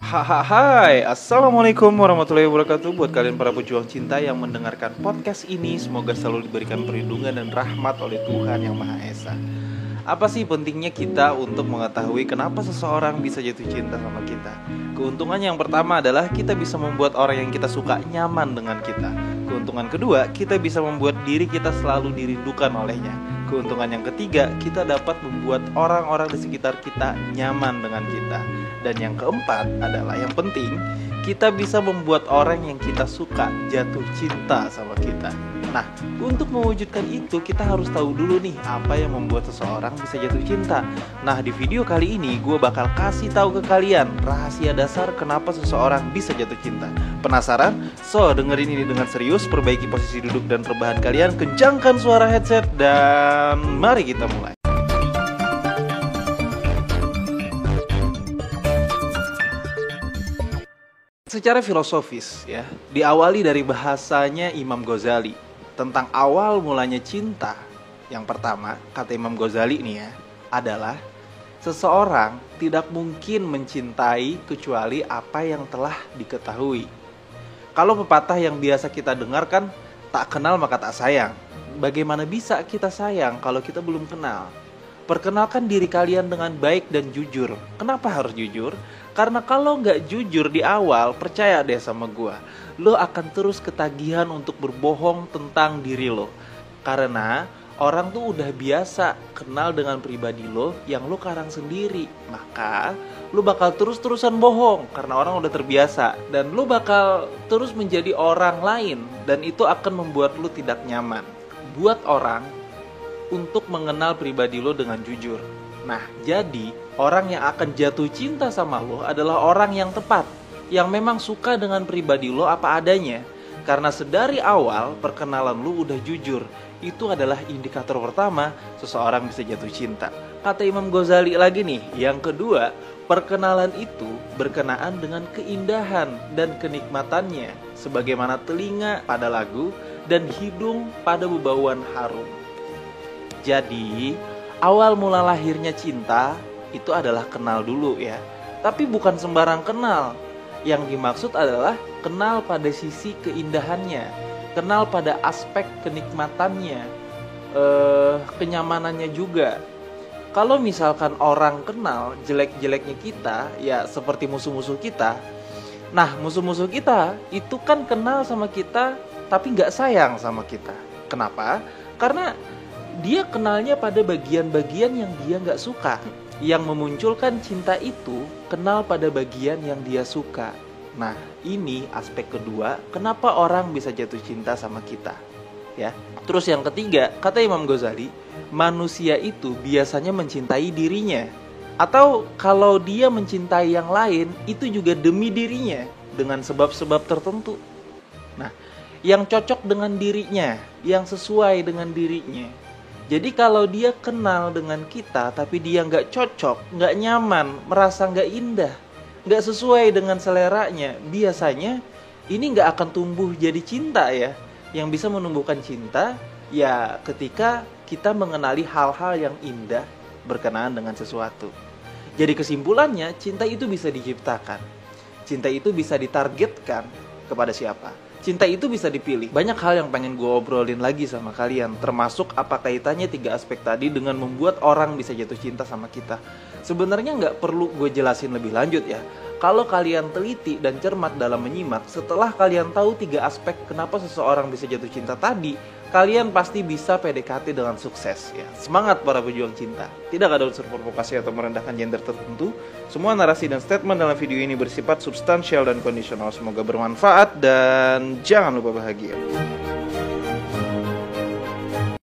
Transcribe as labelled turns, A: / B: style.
A: Hai, assalamualaikum warahmatullahi wabarakatuh. Buat kalian para pejuang cinta yang mendengarkan podcast ini, semoga selalu diberikan perlindungan dan rahmat oleh Tuhan Yang Maha Esa. Apa sih pentingnya kita untuk mengetahui kenapa seseorang bisa jatuh cinta sama kita? Keuntungan yang pertama adalah kita bisa membuat orang yang kita suka nyaman dengan kita. Keuntungan kedua, kita bisa membuat diri kita selalu dirindukan olehnya. Keuntungan yang ketiga, kita dapat membuat orang-orang di sekitar kita nyaman dengan kita. Dan yang keempat adalah yang penting, kita bisa membuat orang yang kita suka jatuh cinta sama kita. Nah, untuk mewujudkan itu kita harus tahu dulu nih apa yang membuat seseorang bisa jatuh cinta. Nah, di video kali ini gue bakal kasih tahu ke kalian rahasia dasar kenapa seseorang bisa jatuh cinta. Penasaran? So, dengerin ini dengan serius, perbaiki posisi duduk dan rebahan kalian, kencangkan suara headset, dan mari kita mulai. Secara filosofis ya, diawali dari bahasanya Imam Ghazali tentang awal mulanya cinta. Yang pertama, kata Imam Ghazali nih ya, adalah seseorang tidak mungkin mencintai kecuali apa yang telah diketahui. Kalau pepatah yang biasa kita dengar kan, tak kenal maka tak sayang. Bagaimana bisa kita sayang kalau kita belum kenal? Perkenalkan diri kalian dengan baik dan jujur. Kenapa harus jujur? Karena kalau nggak jujur di awal, percaya deh sama gue, lo akan terus ketagihan untuk berbohong tentang diri lo. Karena orang tuh udah biasa kenal dengan pribadi lo yang lo karang sendiri. Maka lo bakal terus-terusan bohong karena orang udah terbiasa. Dan lo bakal terus menjadi orang lain, dan itu akan membuat lo tidak nyaman. Buat orang untuk mengenal pribadi lo dengan jujur. Nah, jadi orang yang akan jatuh cinta sama lo adalah orang yang tepat, yang memang suka dengan pribadi lo apa adanya. Karena sedari awal perkenalan lo udah jujur. Itu adalah indikator pertama seseorang bisa jatuh cinta. Kata Imam Ghazali lagi nih, yang kedua, perkenalan itu berkenaan dengan keindahan dan kenikmatannya, sebagaimana telinga pada lagu dan hidung pada bebauan harum. Jadi, awal mula lahirnya cinta itu adalah kenal dulu ya. Tapi bukan sembarang kenal. Yang dimaksud adalah kenal pada sisi keindahannya, kenal pada aspek kenikmatannya, kenyamanannya juga. Kalau misalkan orang kenal jelek-jeleknya kita, ya seperti musuh-musuh kita. Nah, musuh-musuh kita itu kan kenal sama kita tapi nggak sayang sama kita. Kenapa? Karena dia kenalnya pada bagian-bagian yang dia nggak suka. Yang memunculkan cinta itu kenal pada bagian yang dia suka. Nah, ini aspek kedua kenapa orang bisa jatuh cinta sama kita. Ya. Terus yang ketiga, kata Imam Ghazali, manusia itu biasanya mencintai dirinya. Atau kalau dia mencintai yang lain, itu juga demi dirinya dengan sebab-sebab tertentu. Nah, yang cocok dengan dirinya, yang sesuai dengan dirinya. Jadi kalau dia kenal dengan kita tapi dia nggak cocok, nggak nyaman, merasa nggak indah, nggak sesuai dengan seleranya, biasanya ini nggak akan tumbuh jadi cinta ya. Yang bisa menumbuhkan cinta ya ketika kita mengenali hal-hal yang indah berkenaan dengan sesuatu. Jadi kesimpulannya, cinta itu bisa diciptakan. Cinta itu bisa ditargetkan kepada siapa? Cinta itu bisa dipilih. Banyak hal yang pengen gue obrolin lagi sama kalian, termasuk apa kaitannya 3 aspek tadi dengan membuat orang bisa jatuh cinta sama kita. Sebenarnya nggak perlu gue jelasin lebih lanjut ya. Kalau kalian teliti dan cermat dalam menyimak, setelah kalian tahu 3 aspek kenapa seseorang bisa jatuh cinta tadi, kalian pasti bisa PDKT dengan sukses ya. Semangat para pejuang cinta. Tidak ada unsur provokasi atau merendahkan gender tertentu. Semua narasi dan statement dalam video ini bersifat substansial dan kondisional. Semoga bermanfaat dan jangan lupa bahagia.